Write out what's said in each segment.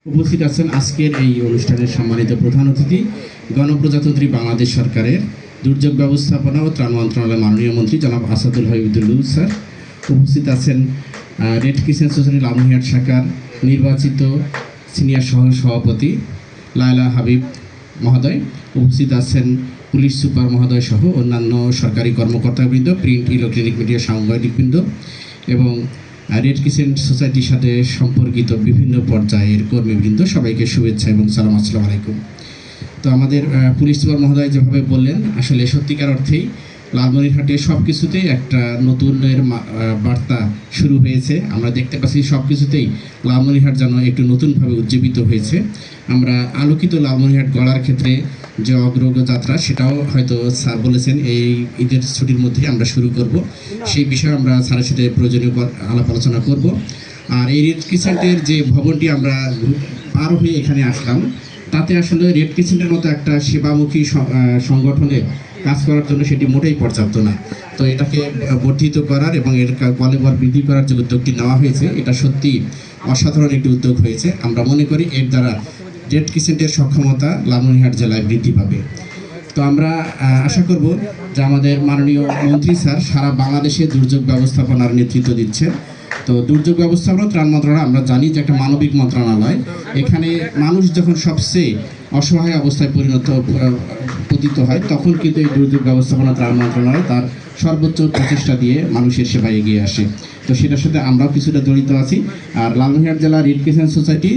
উপস্থিত আছেন আজকের এই অনুষ্ঠানের সম্মানিত প্রধান অতিথি গণপ্রজাতন্ত্রী বাংলাদেশ সরকারের দুর্যোগ ব্যবস্থাপনা ও ত্রাণ মন্ত্রণালয়ের মাননীয় মন্ত্রী জনাব আসাদুল হাবিবুল স্যার। উপস্থিত আছেন রেড ক্রিসেন্ট সোসাইটি লালমনিরহাট শাখার নির্বাচিত সিনিয়র সহ সভাপতি লায়লা হাবিব মহোদয়। উপস্থিত আছেন পুলিশ সুপার মহোদয় সহ অন্যান্য সরকারি কর্মকর্তাবৃন্দ, প্রিন্ট ইলেকট্রনিক মিডিয়া সাংবাদিকবৃন্দ এবং রেড ক্রিসেন্ট সোসাইটির সাথে সম্পর্কিত বিভিন্ন পর্যায়ের কর্মীবৃন্দ, সবাইকে শুভেচ্ছা এবং সালাম, আসসালামু আলাইকুম। তো আমাদের পুলিশ সুপার মহোদয় যেভাবে বললেন, আসলে সত্যিকার অর্থেই লালমনিরহাটে সব কিছুতেই একটা নতুনের বার্তা শুরু হয়েছে। আমরা দেখতে পাচ্ছি সব কিছুতেই লালমনিরহাট যেন একটু নতুনভাবে উজ্জীবিত হয়েছে। আমরা আলোকিত লালমনিরহাট গড়ার ক্ষেত্রে যে অগ্রযাত্রা, সেটাও হয়তো স্যার বলেছেন এই ঈদের ছুটির মধ্যে আমরা শুরু করব। সেই বিষয়ে আমরা স্যারের সাথে প্রয়োজনীয় আলাপ আলোচনা করব। আর এই রেড ক্রিসেন্টের যে ভবনটি আমরা পার হয়ে এখানে আসলাম, তাতে আসলে রেড ক্রিসেন্টের মতো একটা সেবামুখী সংগঠনে কাজ করার জন্য সেটি মোটেই পর্যাপ্ত না। তো এটাকে বর্ধিত করার এবং এর বলবৎ বৃদ্ধি করার যে উদ্যোগটি নেওয়া হয়েছে, এটা সত্যি অসাধারণ একটি উদ্যোগ হয়েছে। আমরা মনে করি এর দ্বারা রেড ক্রিসেন্টের সক্ষমতা লালমনিরহাট জেলায় বৃদ্ধি পাবে। তো আমরা আশা করব যে আমাদের মাননীয় মন্ত্রী স্যার সারা বাংলাদেশে দুর্যোগ ব্যবস্থাপনার নেতৃত্ব দিচ্ছেন। তো দুর্যোগ ব্যবস্থাপনা ত্রাণ মন্ত্রণালয় আমরা জানি যে একটা মানবিক মন্ত্রণালয়। এখানে মানুষ যখন সবচেয়ে অসহায় অবস্থায় পতিত হয়, তখন কিন্তু এই দুর্যোগ ব্যবস্থাপনা ত্রাণ মন্ত্রণালয় তার সর্বোচ্চ প্রচেষ্টা দিয়ে মানুষের সেবায় এগিয়ে আসে। তো সেটার সাথে আমরাও কিছুটা জড়িত আছি। আর লালমনিরহাট জেলা রেড ক্রিসেন্ট সোসাইটি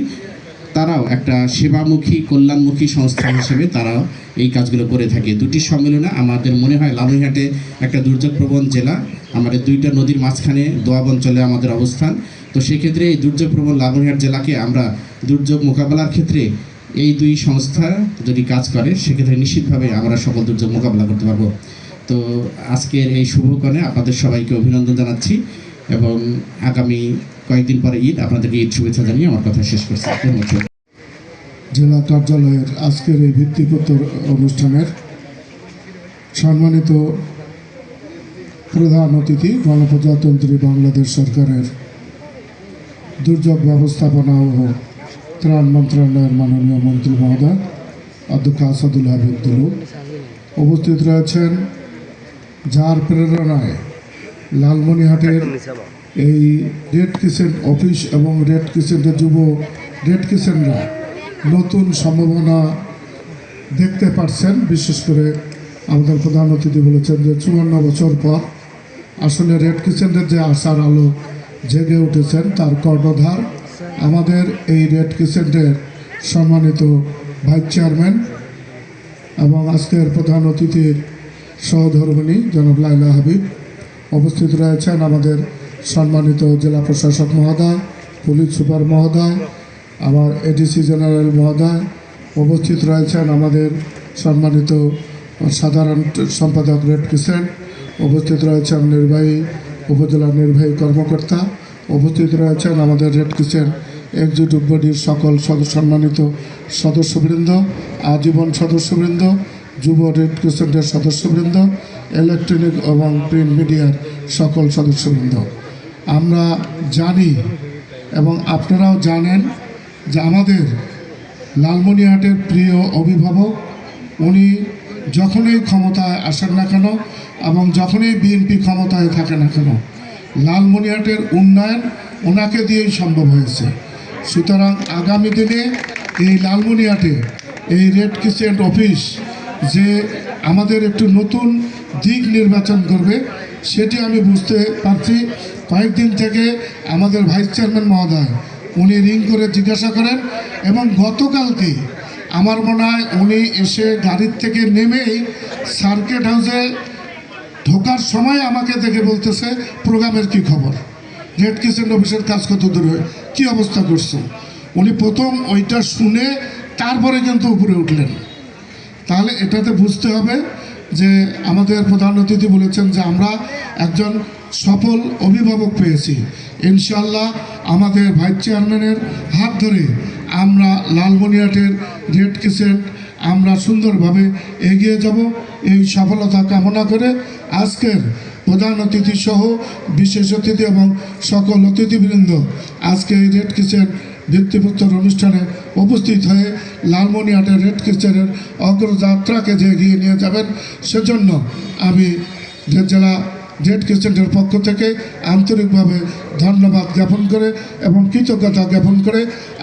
তারাও একটা সেবামুখী কল্যাণমুখী সংস্থা হিসেবে তারাও এই কাজগুলো করে থাকে। দুটি সম্মেলনে আমাদের মনে হয় লালমনিরহাটে একটা দুর্যোগ প্রবণ জেলা, আমাদের দুইটা নদীর মাঝখানে দোয়াব অঞ্চলে আমাদের অবস্থান। তো সেক্ষেত্রে এই দুর্যোগ প্রবণ লালমনিরহাট জেলাকে আমরা দুর্যোগ মোকাবেলার ক্ষেত্রে এই দুই সংস্থা যদি কাজ করে, সেক্ষেত্রে নিশ্চিতভাবে আমরা সকল দুর্যোগ মোকাবেলা করতে পারবো। তো আজকের এই শুভক্ষণে আপনাদের সবাইকে অভিনন্দন জানাচ্ছি এবং আগামী কয়েকদিন পরে ঈদ, আপনাদেরকে ঈদ শুভেচ্ছা জানিয়ে আমার কথা শেষ করছি। ধন্যবাদ। জেলা কার্যালয়ের আজকের এই ভিত্তিপ্রস্তর অনুষ্ঠানের সম্মানিত প্রধান অতিথি গণপ্রজাতন্ত্রী বাংলাদেশ সরকারের দুর্যোগ ব্যবস্থাপনা ও ত্রাণ মন্ত্রণালয়ের মাননীয় মন্ত্রী মহোদয় অধ্যক্ষ আসাদুল হাবিবুল উপস্থিত রয়েছেন, যার প্রেরণায় লালমনিরহাটের এই রেড ক্রিসেন্ট অফিস এবং রেড ক্রিসেন্টের রেড ক্রিসেন্টরা নতুন সম্ভাবনা দেখতে পারছেন। বিশেষ করে আমাদের প্রধান অতিথি বলেছেন যে 54 বছর পর আসলে রেড ক্রিসেন্টের যে আশার আলো জেগে উঠেছেন, তার কর্ণধার আমাদের এই রেড ক্রিসেন্টের সম্মানিত ভাইস চেয়ারম্যান এবং আজকের প্রধান অতিথির সহধর্মিণী জনাব লায়লা হাবিব। উপস্থিত রয়েছেন আমাদের সম্মানিত জেলা প্রশাসক মহোদয়, পুলিশ সুপার মহোদয়, আমার এডিসি জেনারেল মহোদয়। উপস্থিত রয়েছেন আমাদের সম্মানিত সাধারণ সম্পাদক রেড ক্রিসেন্ট। উপস্থিত রয়েছেন নির্বাহী উপজেলা নির্বাহী কর্মকর্তা। উপস্থিত রয়েছেন আমাদের রেড ক্রিসেন্ট এক্সিকিউটিভ বডির সকল সম্মানিত সদস্যবৃন্দ, আজীবন সদস্যবৃন্দ, যুব রেড ক্রিসেন্টের সদস্যবৃন্দ, ইলেকট্রনিক এবং প্রিন্ট মিডিয়ার সকল সদস্যবৃন্দ। আমরা জানি এবং আপনারাও জানেন যে আমাদের লালমনিরহাটের প্রিয় অভিভাবক, উনি যখনই ক্ষমতায় আসেন না কেন এবং যখনই বিএনপি ক্ষমতায় থাকে না কেন, লালমনিরহাটের উন্নয়ন ওনাকে দিয়েই সম্ভব হয়েছে। সুতরাং আগামী দিনে এই লালমনিরহাটে এই রেড ক্রিসেন্ট অফিস যে আমাদের একটু নতুন দিক নির্বাচন করবে, সেটি আমি বুঝতে পারছি। কয়েকদিন থেকে আমাদের ভাইস চেয়ারম্যান মহোদয় উনি রিং করে জিজ্ঞাসা করেন এবং গতকালকে আমার মনে হয় উনি এসে গাড়ির থেকে নেমেই সার্কিট হাউসে ঢোকার সময় আমাকে দেখে বলতেছে, প্রোগ্রামের কি খবর, রেড ক্রিসেন্ট অফিসের কাজ কত দূরে, কী অবস্থা করছে। উনি প্রথম ওইটা শুনে তারপরে কিন্তু উপরে উঠলেন। তাহলে এটাতে বুঝতে হবে যে আমাদের প্রধান অতিথি বলেছেন যে আমরা একজন সফল অভিভাবক পেয়েছি। ইনশাল্লাহ আমাদের ভাইস চেয়ারম্যানের হাত ধরে আমরা লালমনিরহাটের রেড ক্রিসেন্ট আমরা সুন্দরভাবে এগিয়ে যাব। এই সফলতা কামনা করে আজকের প্রধান অতিথি সহ বিশেষ অতিথি এবং সকল অতিথিবৃন্দ আজকে রেড ক্রিসেন্ট ভিত্তিপ্রস্তর অনুষ্ঠানে উপস্থিত হয়ে লালমনিরহাটের রেড ক্রিসেন্টের অগ্রযাত্রাকে যে এগিয়ে নিয়ে যাবেন, সেজন্য আমি জেলা রেড ক্রিসেন্টের পক্ষ থেকে আন্তরিকভাবে ধন্যবাদ জ্ঞাপন করে এবং কৃতজ্ঞতা জ্ঞাপন করে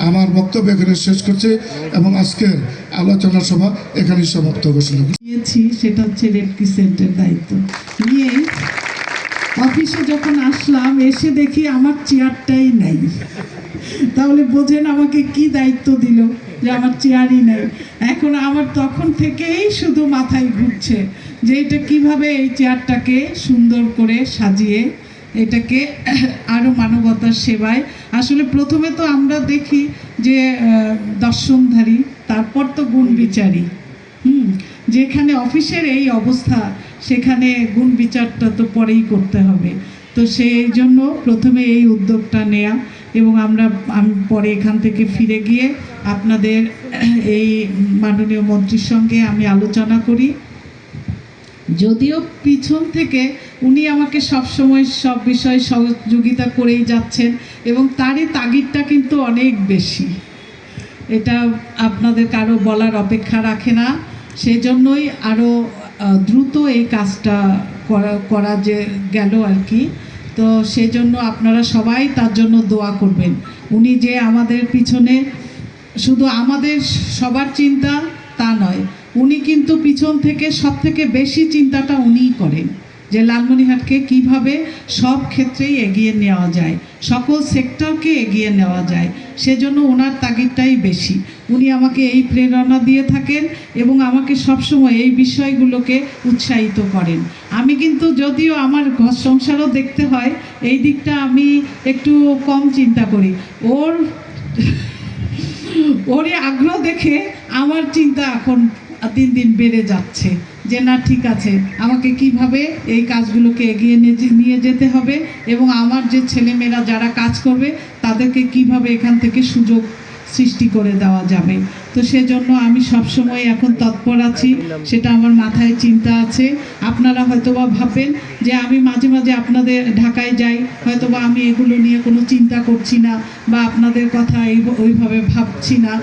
আমার বক্তব্য এখানে শেষ করছি এবং আজকের আলোচনা সভা এখানেই সমাপ্ত ঘোষণা করছি। নিয়েছি সেটা হচ্ছে রেড ক্রিসেন্টের দায়িত্ব নিয়ে অফিসে যখন আসলাম, এসে দেখি আমার চেয়ারটাই নাই। তাহলে বোঝেন আমাকে কি দায়িত্ব দিল যে আমার চেয়ারই নেই। এখন আমার তখন থেকেই শুধু মাথায় ঘুরছে যে এটা কিভাবে এই চেয়ারটাকে সুন্দর করে সাজিয়ে এটাকে আরও মানবতার সেবায়। আসলে প্রথমে তো আমরা দেখি যে দর্শনধারী, তারপর তো গুণ বিচারী। যেখানে অফিসের এই অবস্থা, সেখানে গুণ বিচারটা তো পরেই করতে হবে। তো সেই জন্য প্রথমে এই উদ্যোগটা নেয়া, এবং আমি পরে এখান থেকে ফিরে গিয়ে আপনাদের এই মাননীয় মন্ত্রীর সঙ্গে আমি আলোচনা করি। যদিও পিছন থেকে উনি আমাকে সবসময় সব বিষয়ে সহযোগিতা করেই যাচ্ছেন এবং তারই তাগিদটা কিন্তু অনেক বেশি, এটা আপনাদের কারো বলার অপেক্ষা রাখে না। সেজন্যই আরও দ্রুত এই কাজটা করা যে গেল আর কি। তো সেজন্য আপনারা সবাই তার জন্য দোয়া করবেন। উনি যে আমাদের পিছনে, শুধু আমাদের সবার চিন্তা তা নয়, উনি কিন্তু পিছন থেকে সব থেকে বেশি চিন্তাটা উনিই করেন যে লালমনিরহাটকে কিভাবে সব ক্ষেত্রেই এগিয়ে নেওয়া যায়, সকল সেক্টরকে এগিয়ে নেওয়া যায়। সেজন্য ওনার তাগিদটাই বেশি। উনি আমাকে এই প্রেরণা দিয়ে থাকেন এবং আমাকে সবসময় এই বিষয়গুলোকে উৎসাহিত করেন। আমি কিন্তু যদিও আমার ঘর সংসারও দেখতে হয়, এই দিকটা আমি একটু কম চিন্তা করি। ওর আগ্রহ দেখে আমার চিন্তা এখন দিন দিন বেড়ে যাচ্ছে যে না, ঠিক আছে, আমাকে কিভাবে এই কাজগুলোকে এগিয়ে নিয়ে যেতে হবে এবং আমার যে ছেলেমেয়েরা যারা কাজ করবে তাদেরকে কিভাবে এখান থেকে সুযোগ সৃষ্টি করে দেওয়া যাবে। তো সেজন্য আমি সবসময় এখন তৎপর আছি, সেটা আমার মাথায় চিন্তা আছে। আপনারা হয়তোবা ভাববেন যে আমি মাঝে মাঝে আপনাদের ঢাকায় যাই, হয়তোবা আমি এগুলো নিয়ে কোনো চিন্তা করছি না বা আপনাদের কথা ওইভাবে ভাবছি না,